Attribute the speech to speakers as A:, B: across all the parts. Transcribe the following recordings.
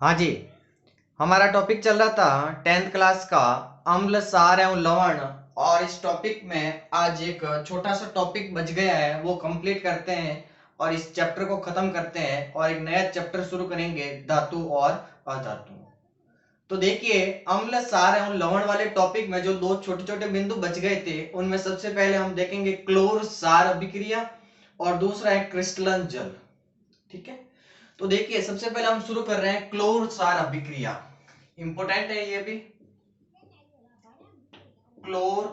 A: हाँ जी, हमारा टॉपिक चल रहा था 10th क्लास का अम्ल, सार एवं लवण। और इस टॉपिक में आज एक छोटा सा टॉपिक बच गया है, वो कंप्लीट करते हैं और इस चैप्टर को खत्म करते हैं और एक नया चैप्टर शुरू करेंगे, धातु और अधातु। तो देखिए, अम्ल, सार एवं लवण वाले टॉपिक में जो दो छोटे छोटे बिंदु बच गए थे, उनमें सबसे पहले हम देखेंगे क्लोर सार अभिक्रिया और दूसरा है क्रिस्टलन जल। ठीक है, तो देखिए सबसे पहले हम शुरू कर रहे हैं क्लोर सार अभिक्रिया। इंपोर्टेंट है ये भी। क्लोर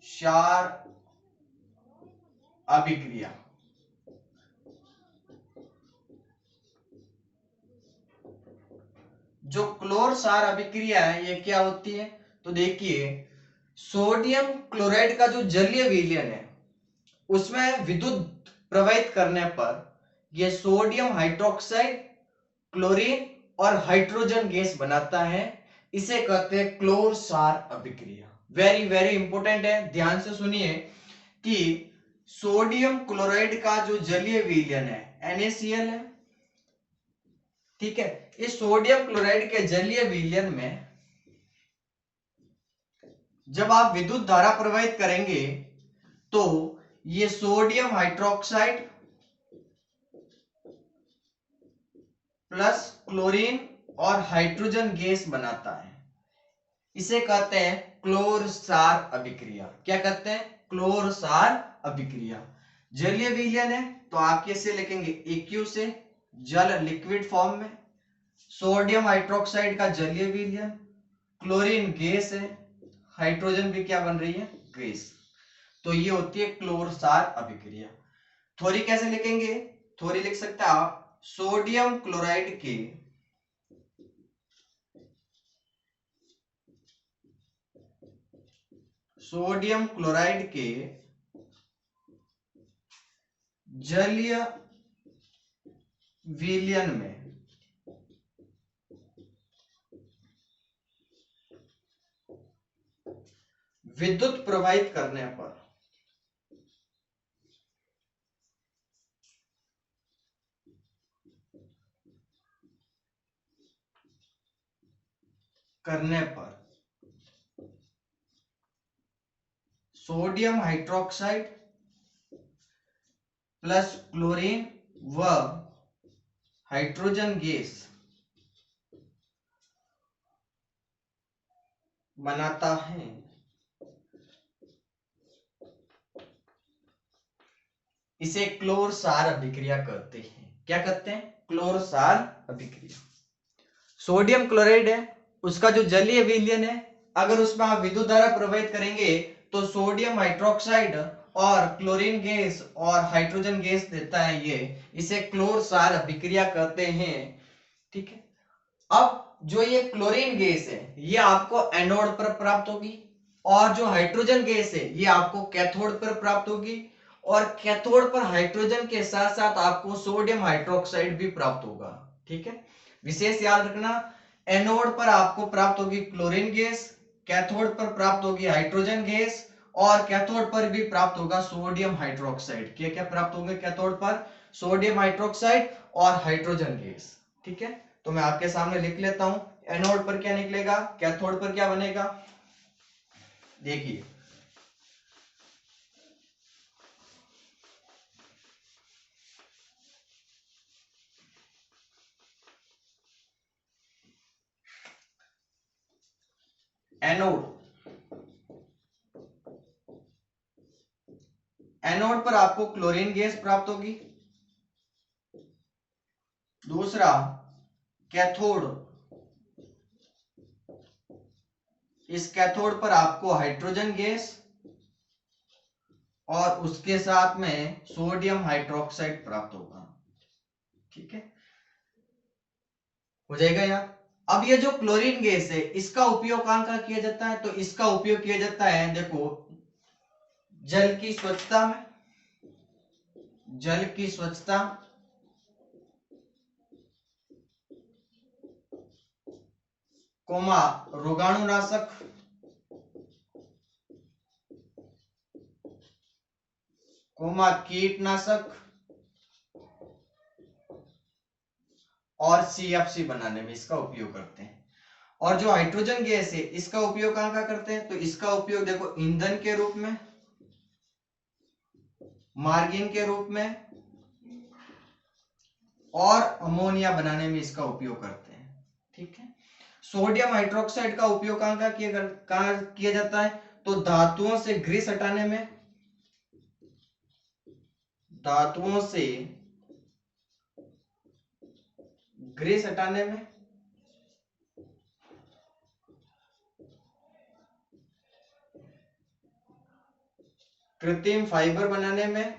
A: क्षार अभिक्रिया, जो क्लोर सार अभिक्रिया है ये क्या होती है? तो देखिए, सोडियम क्लोराइड का जो जलीय विलयन है उसमें विद्युत प्रवाहित करने पर यह सोडियम हाइड्रोक्साइड, क्लोरीन और हाइड्रोजन गैस बनाता है। इसे कहते हैं क्लोर सार अभिक्रिया। वेरी वेरी इंपॉर्टेंट है, ध्यान से सुनिए कि सोडियम क्लोराइड का जो जलीय विलयन है NaCl है। ठीक है, इस सोडियम क्लोराइड के जलीय विलयन में जब आप विद्युत धारा प्रवाहित करेंगे तो ये सोडियम हाइड्रोक्साइड प्लस क्लोरीन और हाइड्रोजन गैस बनाता है। इसे कहते हैं क्लोर सार अभिक्रिया। क्या कहते हैं? क्लोर सार अभिक्रिया। जलीय विलयन है तो आप कैसे लिखेंगे? AQ से, जल लिक्विड फॉर्म में, सोडियम हाइड्रोक्साइड का जलीय विलयन, क्लोरीन गैस है, हाइड्रोजन भी क्या बन रही है? गैस। तो ये होती है क्लोर सार अभिक्रिया। थ्योरी कैसे लिखेंगे? थ्योरी लिख सकते हैं आप, सोडियम क्लोराइड के जलीय विलयन में विद्युत प्रवाहित करने पर सोडियम हाइड्रोक्साइड प्लस क्लोरीन व हाइड्रोजन गैस बनाता है। इसे क्लोर सार अभिक्रिया कहते हैं। क्या कहते हैं? क्लोर सार अभिक्रिया। सोडियम क्लोराइड है, उसका जो जलीय विलयन है, अगर उसमें आप विद्युत धारा प्रवाहित करेंगे तो सोडियम हाइड्रोक्साइड और क्लोरीन गैस और हाइड्रोजन गैस देता है ये। इसे क्लोर सार अभिक्रिया कहते हैं। ठीक है, अब जो ये क्लोरीन गैस है ये आपको एनोड पर प्राप्त होगी और जो हाइड्रोजन गैस है ये आपको कैथोड पर प्राप्त होगी। और कैथोड पर हाइड्रोजन के साथ साथ आपको सोडियम हाइड्रोक्साइड भी प्राप्त होगा। ठीक है, विशेष याद रखना, एनोड पर आपको प्राप्त होगी क्लोरीन गैस, कैथोड पर प्राप्त होगी हाइड्रोजन गैस और कैथोड पर भी प्राप्त होगा सोडियम हाइड्रोक्साइड। क्या क्या प्राप्त होंगे कैथोड पर? सोडियम हाइड्रोक्साइड और हाइड्रोजन गैस। ठीक है, तो मैं आपके सामने लिख लेता हूं। एनोड पर क्या निकलेगा, कैथोड पर क्या बनेगा? देखिए, एनोड, एनोड पर आपको क्लोरीन गैस प्राप्त होगी। दूसरा, कैथोड, इस कैथोड पर आपको हाइड्रोजन गैस और उसके साथ में सोडियम हाइड्रोक्साइड प्राप्त होगा। ठीक है, हो जाएगा यार। अब ये जो क्लोरीन गैस है इसका उपयोग कहां कहां किया जाता है? तो इसका उपयोग किया जाता है, देखो, जल की स्वच्छता में, जल की स्वच्छता, कोमा रोगाणुनाशक, कोमा कीटनाशक और CFC बनाने में इसका उपयोग करते हैं। और जो हाइड्रोजन गैस है इसका उपयोग कहाँ कहाँ करते हैं, तो इसका उपयोग देखो ईंधन के रूप में, मार्गिन के रूप में और अमोनिया बनाने में इसका उपयोग करते हैं। ठीक है। सोडियम हाइड्रोक्साइड का उपयोग कहाँ किया जाता है, तो धातुओं से ग्रीस हटाने में, धातुओं से ग्रीस हटाने में, कृत्रिम फाइबर बनाने में,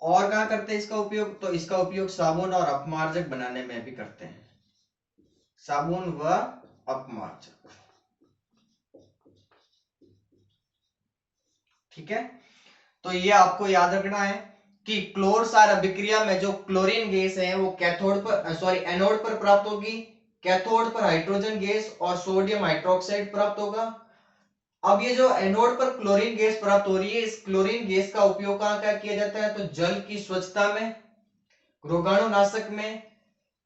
A: और कहाँ करते हैं इसका उपयोग, तो इसका उपयोग साबुन और अपमार्जक बनाने में भी करते हैं, साबुन व अपमार्जक। ठीक है। तो ये आपको याद रखना है कि क्लोर सार अभिक्रिया में जो क्लोरीन गैस है वो एनोड पर प्राप्त होगी, कैथोड पर हाइड्रोजन गैस और सोडियम हाइड्रोक्साइड प्राप्त होगा। अब ये जो एनोड पर क्लोरीन गैस प्राप्त हो रही है, इस क्लोरीन गैस का उपयोग कहाँ किया जाता है, तो जल की स्वच्छता में, रोगाणुनाशक में,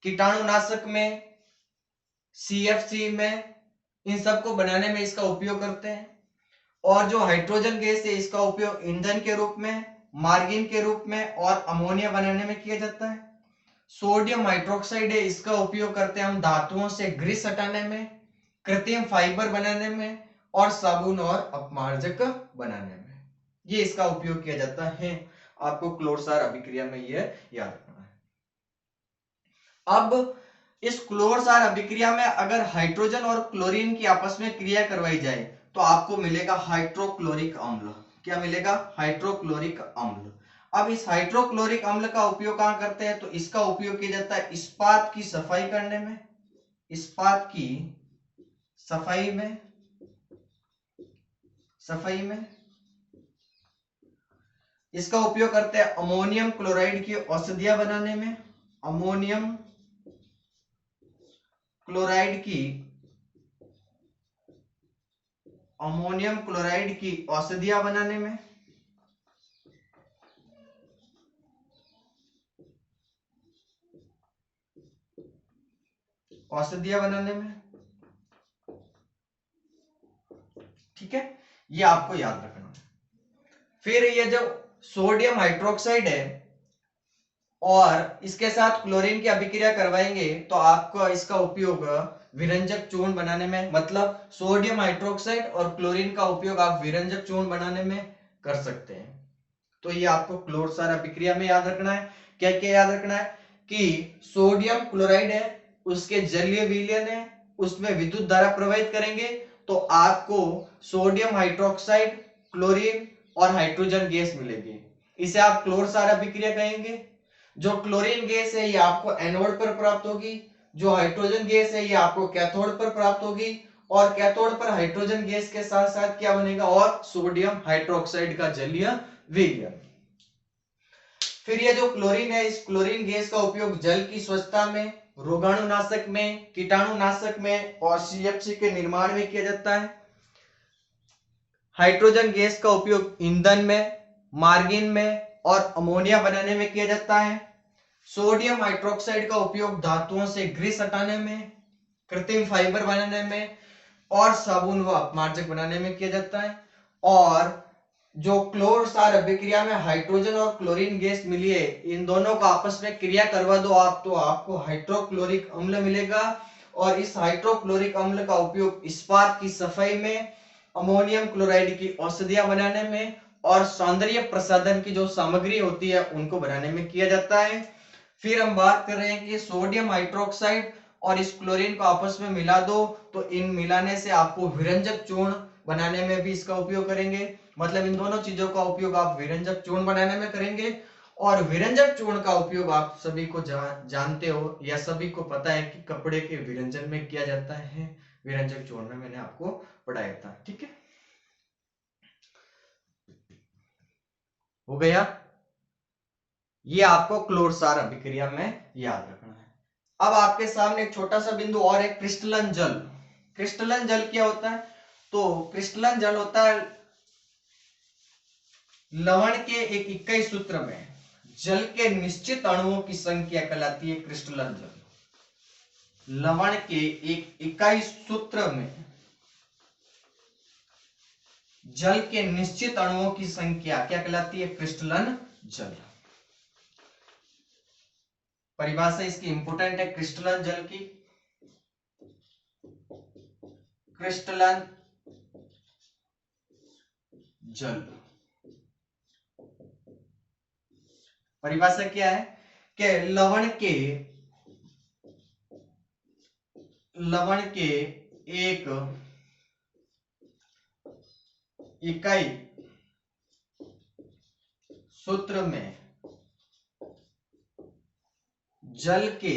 A: कीटाणुनाशक में, CFC में, इन सबको बनाने में इसका उपयोग करते हैं। और जो हाइड्रोजन गैस है इसका उपयोग ईंधन के रूप में, मार्गिन के रूप में और अमोनिया बनाने में किया जाता है। सोडियम हाइड्रोक्साइड है इसका उपयोग करते हैं हम धातुओं से ग्रीस हटाने में, कृत्रिम फाइबर बनाने में और साबुन और अपमार्जक बनाने में, ये इसका उपयोग किया जाता है। आपको क्लोरसार अभिक्रिया में यह याद रखना है। अब इस क्लोरसार अभिक्रिया में अगर हाइड्रोजन और क्लोरीन की आपस में क्रिया करवाई जाए तो आपको मिलेगा हाइड्रोक्लोरिक अम्ल। क्या मिलेगा, हाइड्रोक्लोरिक अम्ल। अब इस हाइड्रोक्लोरिक अम्ल का उपयोग कहां करते हैं, तो इसका उपयोग किया जाता है इस्पात की सफाई करने में, इस्पात की सफाई में इसका उपयोग करते हैं अमोनियम क्लोराइड की औषधियां बनाने में, अमोनियम क्लोराइड की औषधियां बनाने में, ठीक है, ये आपको याद रखना है। फिर ये जो सोडियम हाइड्रोक्साइड है और इसके साथ क्लोरीन की अभिक्रिया करवाएंगे तो आपको इसका उपयोग विरंजक चूर्ण बनाने में, मतलब सोडियम हाइड्रोक्साइड और क्लोरीन का उपयोग आप विरंजक चूर्ण बनाने में कर सकते हैं। तो ये आपको क्लोरसार अभिक्रिया में याद रखना है। क्या क्या याद रखना है कि सोडियम क्लोराइड है उसके जलीय विलयन है, उसमें विद्युत धारा प्रवाहित करेंगे तो आपको सोडियम हाइड्रोक्साइड, क्लोरीन और हाइड्रोजन गैस मिलेगी, इसे आप क्लोरसार अभिक्रिया कहेंगे। जो क्लोरीन गैस है ये आपको एनोड पर प्राप्त होगी, जो हाइड्रोजन गैस है ये आपको कैथोड पर प्राप्त होगी और कैथोड पर हाइड्रोजन गैस के साथ साथ क्या बनेगा, और सोडियम हाइड्रोक्साइड का जलीय विलयन। फिर ये जो क्लोरीन है इस क्लोरीन गैस का उपयोग जल की स्वच्छता में, रोगाणुनाशक में, कीटाणुनाशक में और CFC के निर्माण में किया जाता है। हाइड्रोजन गैस का उपयोग ईंधन में, मार्गिन में और अमोनिया बनाने में किया जाता है। सोडियम हाइड्रोक्साइड का उपयोग धातुओं से ग्रीस हटाने में, कृत्रिम फाइबर बनाने में और साबुन व अपमार्जक बनाने में किया जाता है। और जो क्लोरसार अभिक्रिया में हाइड्रोजन और क्लोरीन गैस मिली है, इन दोनों को आपस में क्रिया करवा दो आप तो आपको हाइड्रोक्लोरिक अम्ल मिलेगा। और इस हाइड्रोक्लोरिक अम्ल का उपयोग इस्पात की सफाई में, अमोनियम क्लोराइड की औषधियां बनाने में और सौंदर्य प्रसाधन की जो सामग्री होती है उनको बनाने में किया जाता है। फिर हम बात कर रहे हैं कि सोडियम हाइड्रोक्साइड और इस क्लोरीन को आपस में मिला दो तो इन मिलाने से आपको विरंजक चूर्ण बनाने में भी इसका उपयोग करेंगे, मतलब इन दोनों चीजों का उपयोग आप विरंजक चूर्ण बनाने में करेंगे। और विरंजक चूर्ण का उपयोग आप सभी को जानते हो या सभी को पता है कि कपड़े के विरंजन में किया जाता है, विरंजक चूर्ण में मैंने आपको पढ़ाया था। ठीक है, हो गया, ये आपको क्लोरसार अभिक्रिया में याद रखना है। अब आपके सामने एक छोटा सा बिंदु और है, क्रिस्टलन जल। क्रिस्टलन जल क्या होता है, तो क्रिस्टलन जल होता है लवण के एक इकाई सूत्र में जल के निश्चित अणुओं की संख्या कहलाती है क्रिस्टलन जल। लवण के एक इकाई सूत्र में जल के निश्चित अणुओं की संख्या क्या कहलाती है? क्रिस्टलन जल। परिभाषा इसकी इंपोर्टेंट है क्रिस्टलन जल की। क्रिस्टलन जल परिभाषा क्या है कि लवण के एक इकाई सूत्र में जल के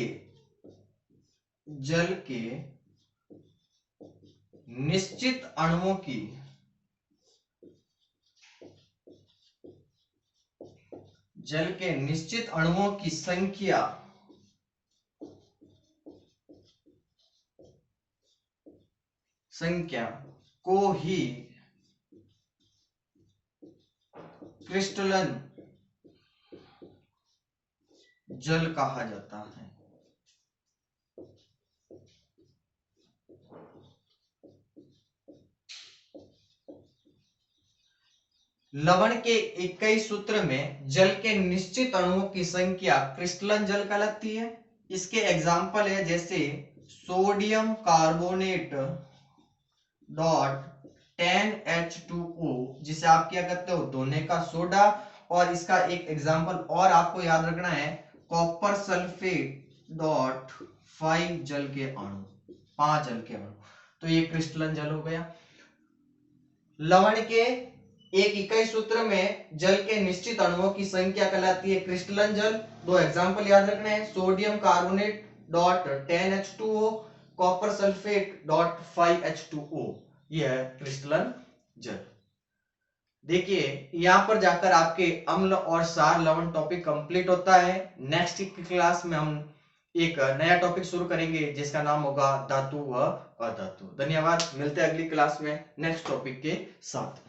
A: निश्चित अणुओं की संख्या को ही क्रिस्टलन जल कहा जाता है। लवण के इकाई सूत्र में जल के निश्चित अणुओं की संख्या क्रिस्टलन जल कहलाती है। इसके एग्जाम्पल है जैसे सोडियम कार्बोनेट .10H2O, जिसे आप क्या कहते हो? धोने का सोडा। और इसका एक एग्जाम्पल और आपको याद रखना है, कॉपर सल्फेट .5 जल के अणु, 5 जल के अणु। तो ये क्रिस्टलन जल हो गया। लवण के एक इकाई सूत्र में जल के निश्चित अणुओं की संख्या कहलाती है क्रिस्टलन जल। दो एग्जाम्पल याद रखने हैं, sodium carbonate .10H2O, copper sulphate .5H2O। यह है क्रिस्टलन जल। देखिए यहां पर जाकर आपके अम्ल और क्षार लवण टॉपिक कंप्लीट होता है। नेक्स्ट क्लास में हम एक नया टॉपिक शुरू करेंगे जिसका नाम होगा धातु व अधातु। धन्यवाद, मिलते हैं अगली क्लास में नेक्स्ट टॉपिक के साथ।